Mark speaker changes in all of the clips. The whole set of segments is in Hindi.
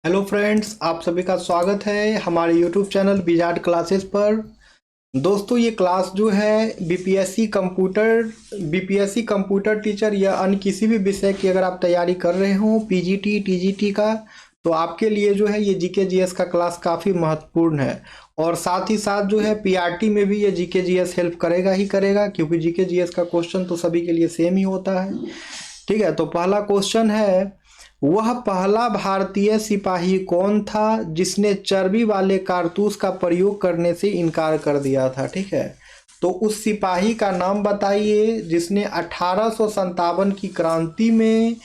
Speaker 1: हेलो फ्रेंड्स, आप सभी का स्वागत है हमारे यूट्यूब चैनल विजार्ड क्लासेस पर। दोस्तों, ये क्लास जो है बीपीएससी कंप्यूटर टीचर या अन्य किसी भी विषय की अगर आप तैयारी कर रहे हो, पीजीटी टीजीटी का, तो आपके लिए जो है ये जीके जीएस का क्लास काफ़ी महत्वपूर्ण है। और साथ ही साथ जो है पीआरटी में भी ये जीके जीएस हेल्प करेगा ही करेगा, क्योंकि जीके जीएस का क्वेश्चन तो सभी के लिए सेम ही होता है। ठीक है, तो पहला क्वेश्चन है, वह पहला भारतीय सिपाही कौन था जिसने चर्बी वाले कारतूस का प्रयोग करने से इनकार कर दिया था। ठीक है, तो उस सिपाही का नाम बताइए जिसने 1857 की क्रांति में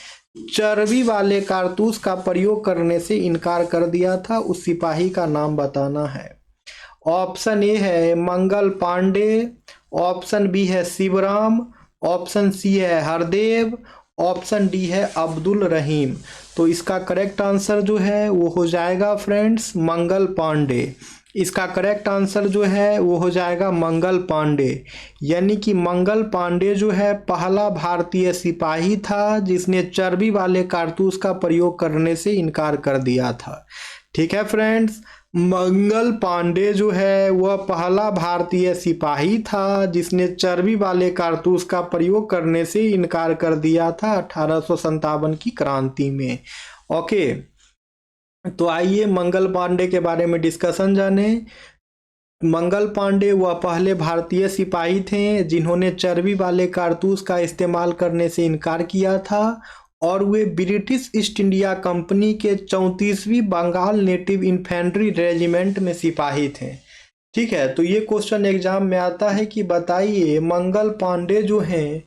Speaker 1: चर्बी वाले कारतूस का प्रयोग करने से इनकार कर दिया था। उस सिपाही का नाम बताना है। ऑप्शन ए है मंगल पांडे, ऑप्शन बी है शिवराम, ऑप्शन सी है हरदेव, ऑप्शन डी है अब्दुल रहीम। तो इसका करेक्ट आंसर जो है वो हो जाएगा फ्रेंड्स मंगल पांडे। इसका करेक्ट आंसर जो है वो हो जाएगा मंगल पांडे। यानी कि मंगल पांडे जो है पहला भारतीय सिपाही था जिसने चर्बी वाले कारतूस का प्रयोग करने से इनकार कर दिया था। ठीक है फ्रेंड्स, मंगल पांडे जो है वह पहला भारतीय सिपाही था जिसने चर्बी वाले कारतूस का प्रयोग करने से इनकार कर दिया था 1857 की क्रांति में। ओके, तो आइए मंगल पांडे के बारे में डिस्कशन जाने। मंगल पांडे वह पहले भारतीय सिपाही थे जिन्होंने चर्बी वाले कारतूस का इस्तेमाल करने से इनकार किया था, और वे ब्रिटिश ईस्ट इंडिया कंपनी के 34वीं बंगाल नेटिव इन्फेंट्री रेजिमेंट में सिपाही थे। ठीक है, तो ये क्वेश्चन एग्जाम में आता है कि बताइए मंगल पांडे जो हैं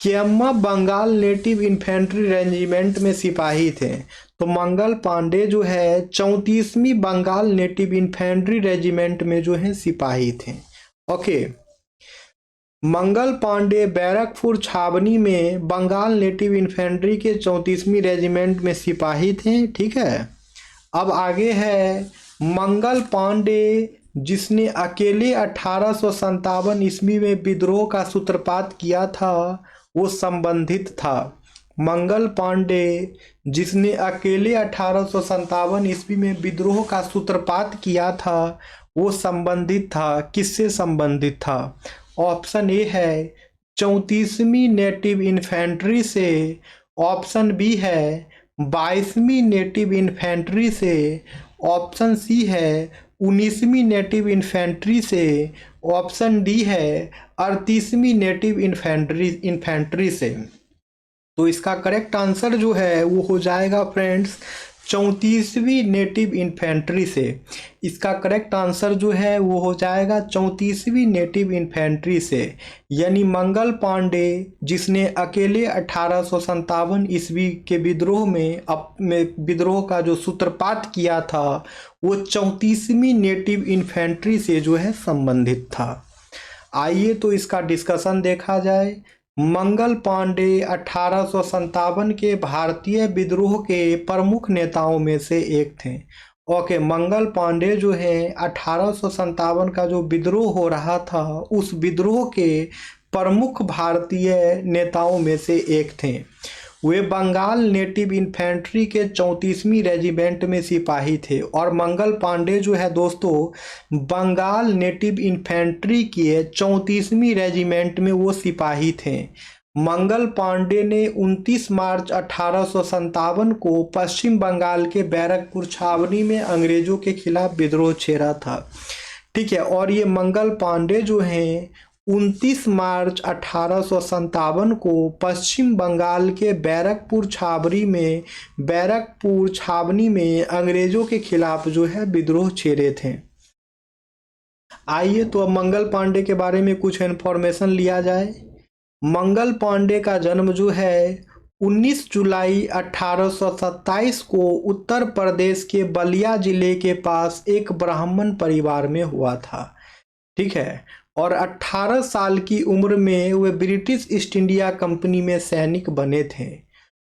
Speaker 1: केम्मा बंगाल नेटिव इन्फेंट्री रेजिमेंट में सिपाही थे। तो मंगल पांडे जो है 34वीं बंगाल नेटिव इन्फेंट्री रेजिमेंट में जो है सिपाही थे। ओके, मंगल पांडे बैरकपुर छावनी में बंगाल नेटिव इन्फेंट्री के 34वीं रेजिमेंट में सिपाही थे। ठीक है, अब आगे है मंगल पांडे जिसने अकेले 1857 ईस्वी में विद्रोह का सूत्रपात किया था वो संबंधित था। मंगल पांडे जिसने अकेले 1857 ईस्वी में विद्रोह का सूत्रपात किया था वो संबंधित था, किससे संबंधित था? ऑप्शन ए है 34वीं नेटिव इन्फेंट्री से, ऑप्शन बी है 22वीं नेटिव इन्फेंट्री से, ऑप्शन सी है 19वीं नेटिव इन्फेंट्री से, ऑप्शन डी है 38वीं नेटिव इन्फेंट्री से। तो इसका करेक्ट आंसर जो है वो हो जाएगा फ्रेंड्स 34वीं नेटिव इन्फेंट्री से। इसका करेक्ट आंसर जो है वो हो जाएगा 34वीं नेटिव इन्फेंट्री से। यानी मंगल पांडे जिसने अकेले 1857 ईस्वी के विद्रोह में विद्रोह का जो सूत्रपात किया था वो 34वीं नेटिव इन्फेंट्री से जो है संबंधित था। आइए तो इसका डिस्कशन देखा जाए। मंगल पांडे 1857 के भारतीय विद्रोह के प्रमुख नेताओं में से एक थे। ओके, मंगल पांडे जो है 1857 का जो विद्रोह हो रहा था उस विद्रोह के प्रमुख भारतीय नेताओं में से एक थे। वे बंगाल नेटिव इन्फेंट्री के 34वीं रेजिमेंट में सिपाही थे। और मंगल पांडे जो है दोस्तों बंगाल नेटिव इन्फेंट्री के 34वीं रेजिमेंट में वो सिपाही थे। मंगल पांडे ने 29 मार्च 1857 को पश्चिम बंगाल के बैरकपुर छावनी में अंग्रेजों के खिलाफ विद्रोह छेड़ा था। ठीक है, और ये मंगल पांडे जो हैं 29 मार्च 1857 को पश्चिम बंगाल के बैरकपुर छावनी में अंग्रेजों के खिलाफ जो है विद्रोह छेड़े थे। आइए तो अब मंगल पांडे के बारे में कुछ इन्फॉर्मेशन लिया जाए। मंगल पांडे का जन्म जो है 19 जुलाई 1827 को उत्तर प्रदेश के बलिया जिले के पास एक ब्राह्मण परिवार में हुआ था। ठीक है, और 18 साल की उम्र में वे ब्रिटिश ईस्ट इंडिया कंपनी में सैनिक बने थे।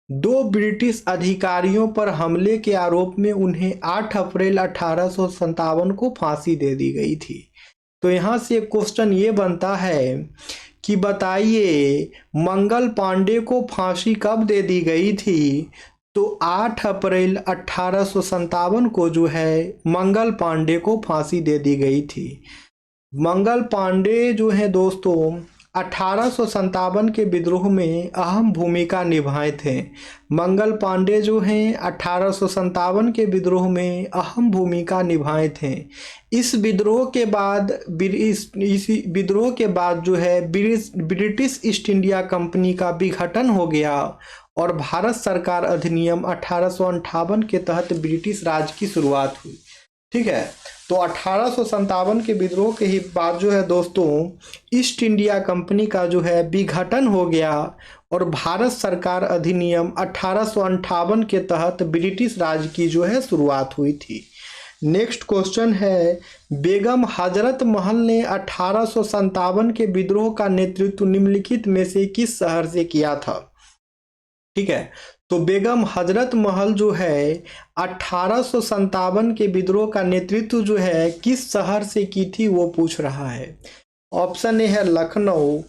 Speaker 1: 2 ब्रिटिश अधिकारियों पर हमले के आरोप में उन्हें 8 अप्रैल 1857 को फांसी दे दी गई थी। तो यहाँ से एक क्वेश्चन ये बनता है कि बताइए मंगल पांडे को फांसी कब दे दी गई थी? तो 8 अप्रैल 1857 को जो है मंगल पांडे को फांसी दे दी गई थी। मंगल पांडे जो है दोस्तों 1857 के विद्रोह में अहम भूमिका निभाए थे। मंगल पांडे जो हैं 1857 के विद्रोह में अहम भूमिका निभाए थे। इस विद्रोह के बाद इस विद्रोह के बाद जो है ब्रिटिश ईस्ट इंडिया कंपनी का विघटन हो गया और भारत सरकार अधिनियम 1858 के तहत ब्रिटिश राज की शुरुआत हुई। ठीक है, तो 1857 के विद्रोह के ही बाद जो है दोस्तों ईस्ट इंडिया कंपनी का जो है विघटन हो गया और भारत सरकार अधिनियम 1858 के तहत ब्रिटिश राज की जो है शुरुआत हुई थी। नेक्स्ट क्वेश्चन है, बेगम हजरत महल ने 1857 के विद्रोह का नेतृत्व निम्नलिखित में से किस शहर से किया था? ठीक है, तो बेगम हजरत महल जो है 1857 के विद्रोह का नेतृत्व जो है किस शहर से की थी वो पूछ रहा है। ऑप्शन ए है लखनऊ,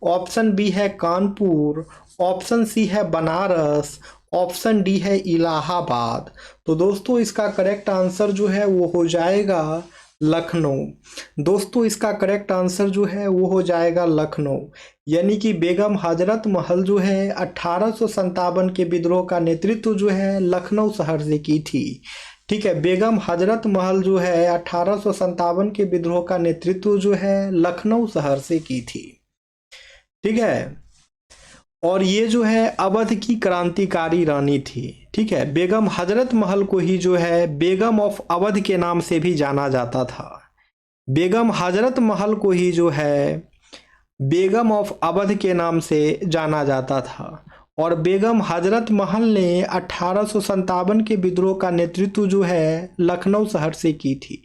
Speaker 1: ऑप्शन बी है कानपुर, ऑप्शन सी है बनारस, ऑप्शन डी है इलाहाबाद। तो दोस्तों इसका करेक्ट आंसर जो है वो हो जाएगा लखनऊ। दोस्तों इसका करेक्ट आंसर जो है वो हो जाएगा लखनऊ, यानी कि बेगम हजरत महल जो है 1857 के विद्रोह का नेतृत्व जो है लखनऊ शहर से की थी। ठीक है, बेगम हजरत महल जो है 1857 के विद्रोह का नेतृत्व जो है लखनऊ शहर से की थी। ठीक है, और ये जो है अवध की क्रांतिकारी रानी थी। ठीक है, बेगम हजरत महल को ही जो है बेगम ऑफ अवध के नाम से भी जाना जाता था। बेगम हजरत महल को ही जो है बेगम ऑफ अवध के नाम से जाना जाता था और बेगम हजरत महल ने 1857 के विद्रोह का नेतृत्व जो है लखनऊ शहर से की थी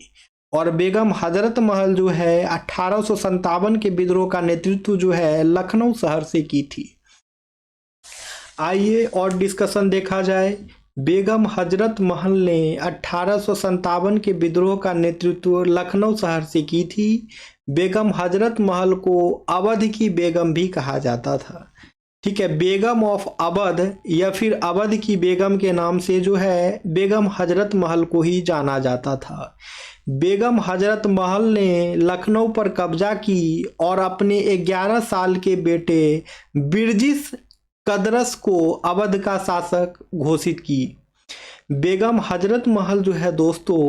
Speaker 1: और बेगम हजरत महल जो है 1857 के विद्रोह का नेतृत्व जो है लखनऊ शहर से की थी। आइए और डिस्कशन देखा जाए। बेगम हजरत महल ने 1857 के विद्रोह का नेतृत्व लखनऊ शहर से की थी। बेगम हजरत महल को अवध की बेगम भी कहा जाता था। ठीक है, बेगम ऑफ अवध या फिर अवध की बेगम के नाम से जो है बेगम हजरत महल को ही जाना जाता था। बेगम हजरत महल ने लखनऊ पर कब्जा की और अपने 11 साल के बेटे बिरजिस कदरस को अवध का शासक घोषित की। बेगम हजरत महल जो है दोस्तों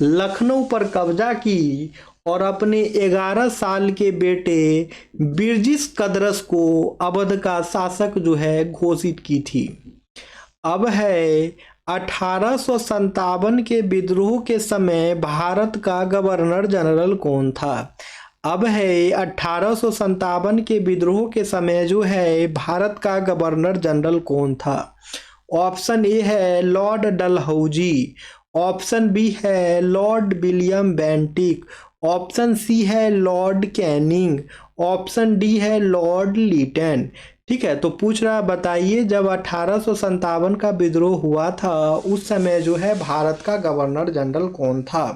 Speaker 1: लखनऊ पर कब्जा की और अपने 11 साल के बेटे बिरजिस कदरस को अवध का शासक जो है घोषित की थी। अब है 1857 के विद्रोह के समय भारत का गवर्नर जनरल कौन था? अब है 1857 के विद्रोह के समय जो है भारत का गवर्नर जनरल कौन था? ऑप्शन ए है लॉर्ड डलहौजी, ऑप्शन बी है Lord William Bentinck, option C है लॉर्ड कैनिंग, ऑप्शन डी है लॉर्ड लीटन। ठीक है, तो पूछ रहा बताइए जब 1857 का विद्रोह हुआ था उस समय जो है भारत का गवर्नर जनरल कौन था?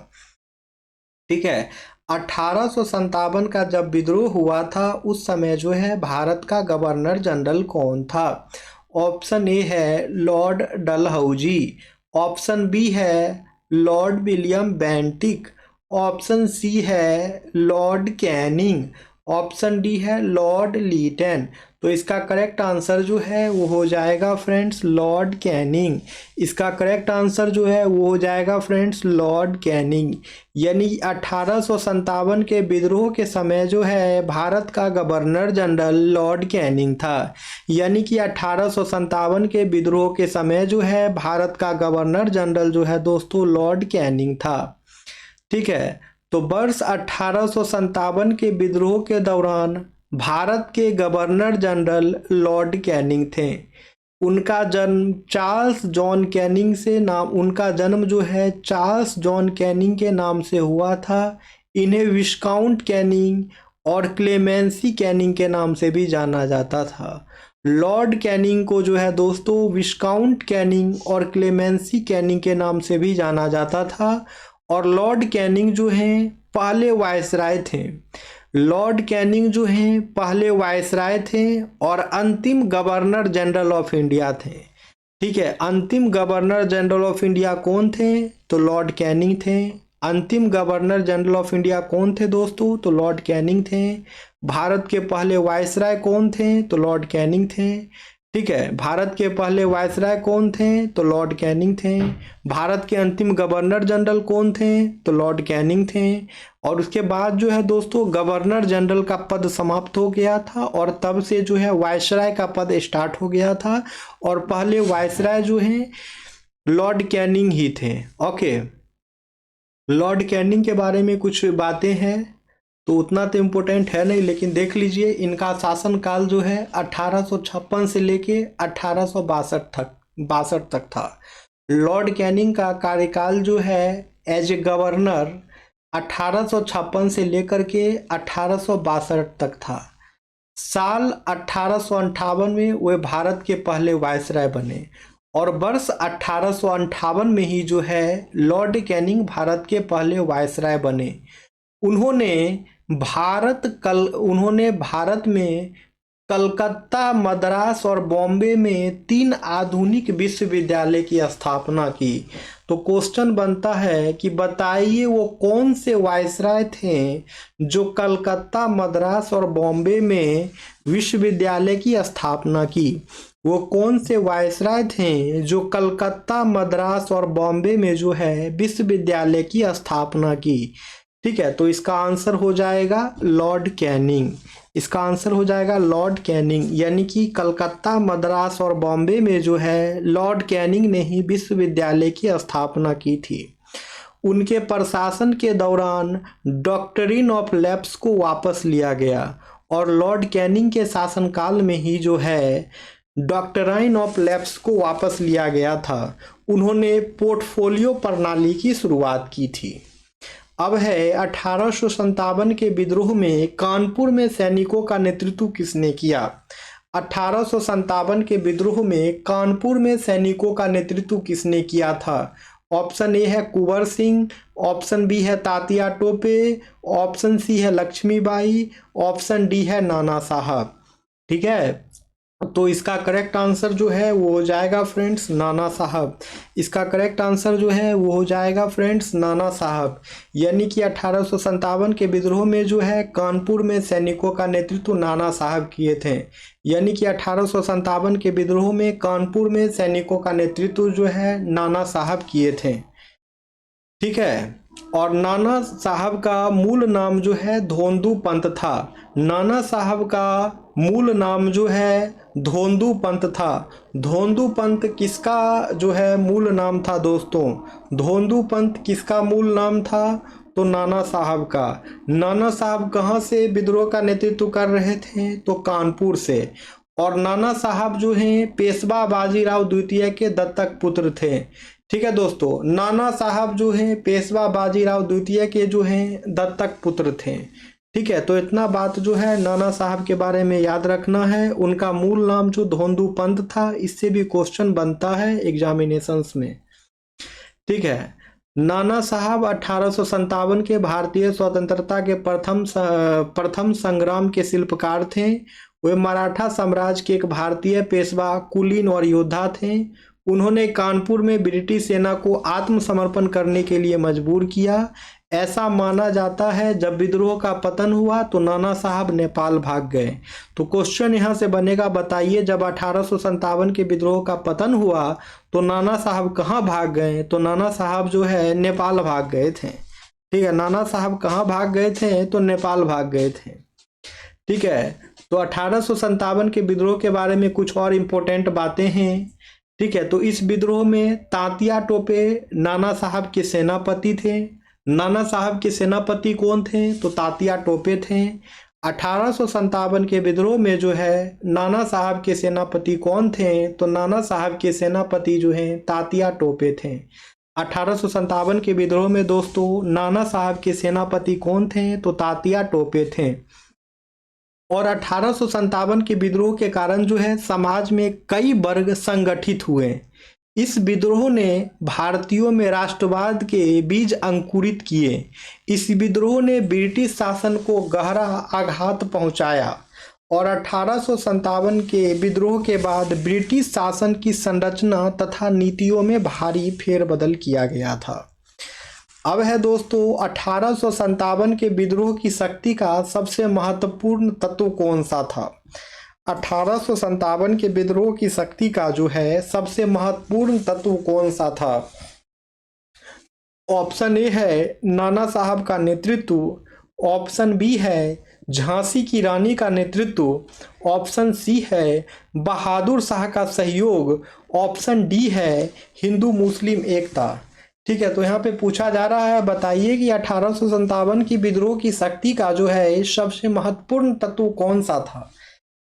Speaker 1: ठीक है, 1857 का जब विद्रोह हुआ था उस समय जो है भारत का गवर्नर जनरल कौन था? ऑप्शन ए है लॉर्ड डलहौजी, ऑप्शन बी है Lord William Bentinck, option C है लॉर्ड कैनिंग, ऑप्शन डी है लॉर्ड लीटन। तो इसका करेक्ट आंसर जो है वो हो जाएगा फ्रेंड्स लॉर्ड कैनिंग। इसका करेक्ट आंसर जो है वो हो जाएगा फ्रेंड्स लॉर्ड कैनिंग। यानी 1857 के विद्रोह के समय जो है भारत का गवर्नर जनरल लॉर्ड कैनिंग था। यानी कि 1857 के विद्रोह के समय जो है भारत का गवर्नर जनरल जो है दोस्तों लॉर्ड कैनिंग था। ठीक है, तो वर्ष 1857 के विद्रोह के दौरान भारत के गवर्नर जनरल लॉर्ड कैनिंग थे। उनका जन्म चार्ल्स जॉन कैनिंग से नाम उनका जन्म जो है चार्ल्स जॉन कैनिंग के नाम से हुआ था। इन्हें विस्काउंट कैनिंग और क्लेमेंसी कैनिंग के नाम से भी जाना जाता था। लॉर्ड कैनिंग को जो है दोस्तों विस्काउंट कैनिंग और क्लेमेंसी कैनिंग के नाम से भी जाना जाता था और लॉर्ड कैनिंग जो हैं पहले वायसराय थे। लॉर्ड कैनिंग जो हैं पहले वायसराय थे और अंतिम गवर्नर जनरल ऑफ इंडिया थे। ठीक है। अंतिम गवर्नर जनरल ऑफ इंडिया कौन थे? तो लॉर्ड कैनिंग थे। अंतिम गवर्नर जनरल ऑफ इंडिया कौन थे दोस्तों? तो लॉर्ड कैनिंग थे। भारत के पहले वायसराय कौन थे? तो लॉर्ड कैनिंग थे। ठीक है। भारत के पहले वायसराय कौन थे? तो लॉर्ड कैनिंग थे। भारत के अंतिम गवर्नर जनरल कौन थे? तो लॉर्ड कैनिंग थे। और उसके बाद जो है दोस्तों गवर्नर जनरल का पद समाप्त हो गया था और तब से जो है वायसराय का पद स्टार्ट हो गया था और पहले वायसराय जो है लॉर्ड कैनिंग ही थे। ओके, लॉर्ड कैनिंग के बारे में कुछ बातें हैं तो उतना तो इम्पोर्टेंट है नहीं, लेकिन देख लीजिए इनका शासनकाल जो है 1856 से लेके 1862 तक था। लॉर्ड कैनिंग का कार्यकाल जो है एज ए गवर्नर 1856 से लेकर के 1862 तक था। साल 1858 में वे भारत के पहले वायसराय बने और वर्ष 1858 में ही जो है लॉर्ड कैनिंग भारत के पहले वायसराय बने। उन्होंने भारत में कलकत्ता, मद्रास और बॉम्बे में 3 आधुनिक विश्वविद्यालय की स्थापना की। तो क्वेश्चन बनता है कि बताइए वो कौन से वायसराय थे जो कलकत्ता, मद्रास और बॉम्बे में विश्वविद्यालय की स्थापना की? वो कौन से वायसराय थे जो कलकत्ता, मद्रास और बॉम्बे में जो है विश्वविद्यालय की स्थापना की? ठीक है, तो इसका आंसर हो जाएगा लॉर्ड कैनिंग। इसका आंसर हो जाएगा लॉर्ड कैनिंग, यानी कि कलकत्ता, मद्रास और बॉम्बे में जो है लॉर्ड कैनिंग ने ही विश्वविद्यालय की स्थापना की थी। उनके प्रशासन के दौरान डॉक्ट्रिन ऑफ लैप्स को वापस लिया गया और लॉर्ड कैनिंग के शासनकाल में ही जो है डॉक्ट्राइन ऑफ लैप्स को वापस लिया गया था। उन्होंने पोर्टफोलियो प्रणाली की शुरुआत की थी। अब है 1857 के विद्रोह में कानपुर में सैनिकों का नेतृत्व किसने किया? 1857 के विद्रोह में कानपुर में सैनिकों का नेतृत्व किसने किया था? ऑप्शन ए है कुंवर सिंह, ऑप्शन बी है तात्या टोपे, ऑप्शन सी है लक्ष्मीबाई, ऑप्शन डी है नाना साहब। ठीक है, तो इसका करेक्ट आंसर जो है वो हो जाएगा फ्रेंड्स नाना साहब। इसका करेक्ट आंसर जो है वो हो जाएगा फ्रेंड्स नाना साहब। यानी कि 1857 के विद्रोह में जो है कानपुर में सैनिकों का नेतृत्व नाना साहब किए थे। यानी कि 1857 के विद्रोह में कानपुर में सैनिकों का नेतृत्व जो है नाना साहब किए थे। ठीक है, और नाना साहब का मूल नाम जो है धोंदू पंत था। नाना साहब का मूल नाम जो है धोंदू पंत था। धोंदू पंत किसका जो है मूल नाम था दोस्तों? धोंदू पंत किसका मूल नाम था? तो नाना साहब का। नाना साहब कहाँ से विद्रोह का नेतृत्व कर रहे थे? तो कानपुर से। और नाना साहब जो हैं पेशवा बाजीराव द्वितीय के दत्तक पुत्र थे। ठीक है दोस्तों, नाना साहब जो हैं पेशवा बाजीराव द्वितीय के जो हैं दत्तक पुत्र थे। ठीक है, तो इतना बात जो है नाना साहब के बारे में याद रखना है। उनका मूल नाम जो धोंदू पंत था, इससे भी क्वेश्चन बनता है एग्जामिनेशंस में। ठीक है, नाना साहब 1857 के भारतीय स्वतंत्रता के प्रथम संग्राम के शिल्पकार थे। वे मराठा साम्राज्य के एक भारतीय पेशवा, कुलीन और योद्धा थे। उन्होंने कानपुर में ब्रिटिश सेना को आत्मसमर्पण करने के लिए मजबूर किया। ऐसा माना जाता है जब विद्रोह का पतन हुआ तो नाना साहब नेपाल भाग गए। तो क्वेश्चन यहाँ से बनेगा, बताइए जब 1857 के विद्रोह का पतन हुआ तो नाना साहब कहाँ भाग गए? तो नाना साहब जो है नेपाल भाग गए थे। ठीक है, नाना साहब कहाँ भाग गए थे? तो नेपाल भाग गए थे। ठीक है, तो 1857 के विद्रोह के बारे में कुछ और इम्पोर्टेंट बातें हैं। ठीक है, तो इस विद्रोह में तात्या टोपे नाना साहब के सेनापति थे। नाना साहब के सेनापति कौन थे? तो तात्या टोपे थे। 1857 के विद्रोह में जो है नाना साहब के सेनापति कौन थे? तो नाना साहब के सेनापति जो हैं तात्या टोपे थे। 1857 के विद्रोह में दोस्तों नाना साहब के सेनापति कौन थे? तो तात्या टोपे थे। और 1857 के विद्रोह के कारण जो है समाज में कई वर्ग संगठित हुए। इस विद्रोह ने भारतीयों में राष्ट्रवाद के बीज अंकुरित किए। इस विद्रोह ने ब्रिटिश शासन को गहरा आघात पहुंचाया और 1857 के विद्रोह के बाद ब्रिटिश शासन की संरचना तथा नीतियों में भारी फेरबदल किया गया था। अब है दोस्तों 1857 के विद्रोह की शक्ति का सबसे महत्वपूर्ण तत्व कौन सा था। 1857 के विद्रोह की शक्ति का जो है सबसे महत्वपूर्ण तत्व कौन सा था। ऑप्शन ए है नाना साहब का नेतृत्व, ऑप्शन बी है झांसी की रानी का नेतृत्व, ऑप्शन सी है बहादुर शाह का सहयोग, ऑप्शन डी है हिंदू मुस्लिम एकता। ठीक है, तो यहाँ पे पूछा जा रहा है बताइए कि 1857 की विद्रोह की शक्ति का जो है सबसे महत्वपूर्ण तत्व कौन सा था।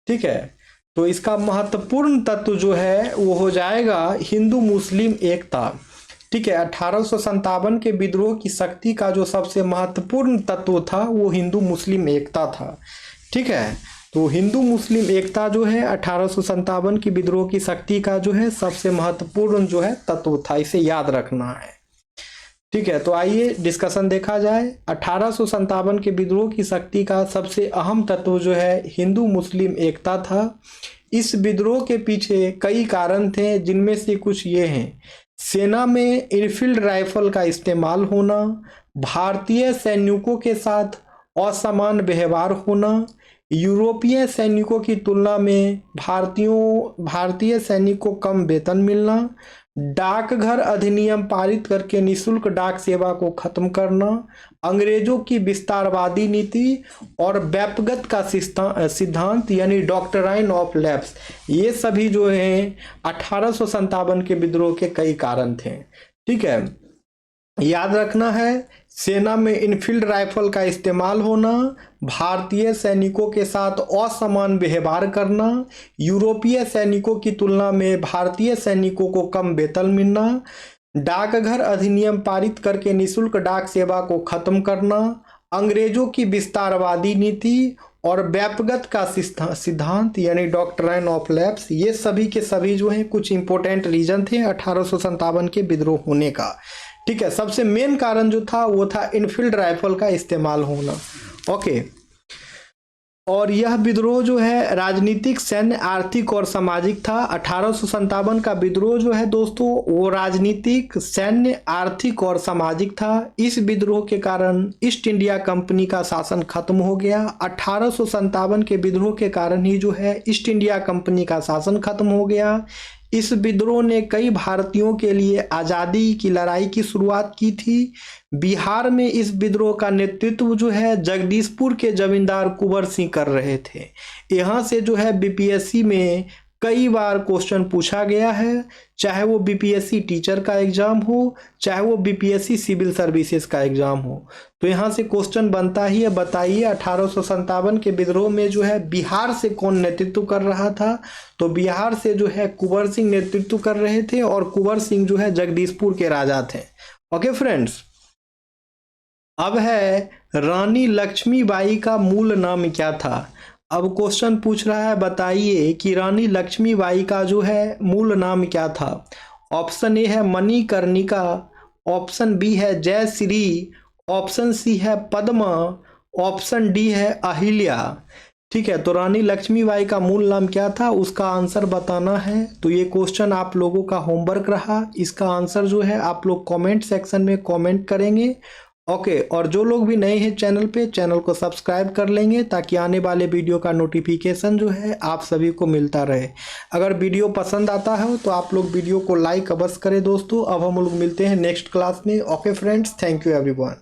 Speaker 1: ठीक है, तो इसका महत्वपूर्ण तत्व जो है वो हो जाएगा हिंदू मुस्लिम एकता। ठीक है, 1857 के विद्रोह की शक्ति का जो सबसे महत्वपूर्ण तत्व था वो हिंदू मुस्लिम एकता था। ठीक है, तो हिंदू मुस्लिम एकता जो है 1857 की विद्रोह की शक्ति का जो है सबसे महत्वपूर्ण जो है तत्व था, इसे याद रखना है। ठीक है, तो आइए डिस्कशन देखा जाए। 1857 के विद्रोह की शक्ति का सबसे अहम तत्व जो है हिंदू मुस्लिम एकता था। इस विद्रोह के पीछे कई कारण थे, जिनमें से कुछ ये हैं। सेना में इनफील्ड राइफल का इस्तेमाल होना, भारतीय सैनिकों के साथ असमान व्यवहार होना, यूरोपीय सैनिकों की तुलना में भारतीय सैनिकों को कम वेतन मिलना, डाकघर अधिनियम पारित करके निशुल्क डाक सेवा को खत्म करना, अंग्रेजों की विस्तारवादी नीति और व्यापगत का सिद्धांत यानी डॉक्ट्राइन ऑफ लैप्स, ये सभी जो हैं 1857 के विद्रोह के कई कारण थे। ठीक है, याद रखना है, सेना में इनफील्ड राइफल का इस्तेमाल होना, भारतीय सैनिकों के साथ असमान व्यवहार करना, यूरोपीय सैनिकों की तुलना में भारतीय सैनिकों को कम वेतन मिलना, डाकघर अधिनियम पारित करके निशुल्क डाक सेवा को खत्म करना, अंग्रेजों की विस्तारवादी नीति और व्यापगत का सिद्धांत यानी डॉक्ट्राइन ऑफ लैप्स, ये सभी के सभी जो हैं कुछ इंपॉर्टेंट रीजन थे 1857 के विद्रोह होने का। ठीक है, सबसे मेन कारण जो था वो था इनफील्ड राइफल का इस्तेमाल होना। ओके, और यह विद्रोह जो है राजनीतिक, सैन्य, आर्थिक और सामाजिक था। 1857 का विद्रोह जो है दोस्तों वो राजनीतिक, सैन्य, आर्थिक और सामाजिक था। इस विद्रोह के कारण ईस्ट इंडिया कंपनी का शासन खत्म हो गया। 1857 के विद्रोह के कारण ही जो है ईस्ट इंडिया कंपनी का शासन खत्म हो गया। इस विद्रोह ने कई भारतीयों के लिए आज़ादी की लड़ाई की शुरुआत की थी। बिहार में इस विद्रोह का नेतृत्व जो है जगदीशपुर के जमींदार कुंवर सिंह कर रहे थे। यहाँ से जो है बीपीएससी में कई बार क्वेश्चन पूछा गया है, चाहे वो बीपीएससी टीचर का एग्जाम हो, चाहे वो बीपीएससी सिविल सर्विसेज का एग्जाम हो, तो यहाँ से क्वेश्चन बनता ही है। बताइए 1857 के विद्रोह में जो है बिहार से कौन नेतृत्व कर रहा था। तो बिहार से जो है कुंवर सिंह नेतृत्व कर रहे थे और कुंवर सिंह जो है जगदीशपुर के राजा थे। ओके फ्रेंड्स, अब है रानी लक्ष्मीबाई का मूल नाम क्या था। अब क्वेश्चन पूछ रहा है बताइए कि रानी लक्ष्मीबाई का जो है मूल नाम क्या था। ऑप्शन ए है मणिकर्णिका, ऑप्शन बी है जयश्री, ऑप्शन सी है पद्मा, ऑप्शन डी है अहिल्या। ठीक है, तो रानी लक्ष्मीबाई का मूल नाम क्या था उसका आंसर बताना है। तो ये क्वेश्चन आप लोगों का होमवर्क रहा। इसका आंसर जो है आप लोग कमेंट सेक्शन में कमेंट करेंगे। ओके, और जो लोग भी नए हैं चैनल पे, चैनल को सब्सक्राइब कर लेंगे ताकि आने वाले वीडियो का नोटिफिकेशन जो है आप सभी को मिलता रहे। अगर वीडियो पसंद आता है तो आप लोग वीडियो को लाइक अवश्य करें दोस्तों। अब हम लोग मिलते हैं नेक्स्ट क्लास में। Okay friends, thank you everyone.